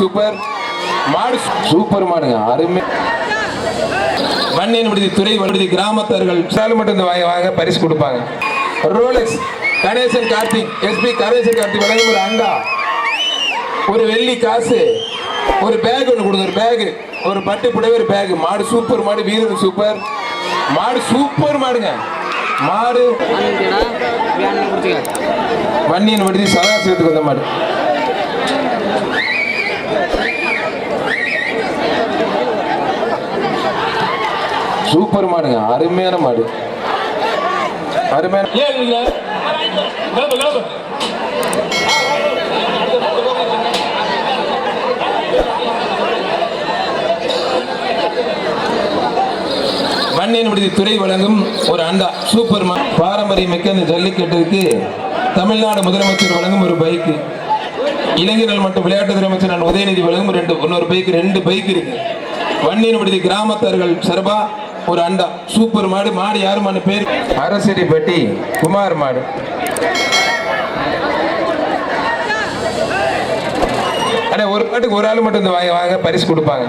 Super மாடு, super மாடுங்க, அருமை. வன்னியன் விடுதி துறை விடுதி கிராமத்தர்கள் மட்டும் வாங்க பரிசு கொடுப்பாங்க. ரோலெக்ஸ் கணேசன் கார்த்திக், எஸ்பி கணேசன் கார்த்திக் வழங்கும் ஒரு அண்டா, ஒரு வெள்ளி காசு, ஒரு பேக் ஒன்று கொடுங்க, ஒரு பேக், ஒரு பட்டு புடவை, ஒரு பேக். மாடு சூப்பர் மாடு, வீரர் சூப்பர் மாடு, சூப்பர் மாடுங்க மாடு. வன்னியன் விடுதி சதாசிவத்துக்கு வந்த மாடு. சூப்பர் மாடுங்க, அருமையான மாடு, அருமையான. வன்னியன் விடுதி துறை வழங்கும் ஒரு அண்டா, சூப்பர் மாடு. பாரம்பரியமிக்க அந்த ஜல்லிக்கட்டுக்கு தமிழ்நாடு முதலமைச்சர் வழங்கும் ஒரு பைக்கு, இளைஞர்கள் மற்றும் விளையாட்டுத்துறை அமைச்சர் நான் உதயநிதி வழங்கும் இன்னொரு பைக், 2 பைக் இருக்கு. வன்னியன் விடுதி கிராமத்தர்கள் சர்பா ஒரு அண்டா, சூப்பர் மாடு. மாடு யாருமான பேர் அரசடிப்பட்டி குமார் மாடு. அண்ணா ஒரு பாட்டுக்கு ஒரு ஆள் மட்டும் வாங்க பரிசு கொடுப்பாங்க.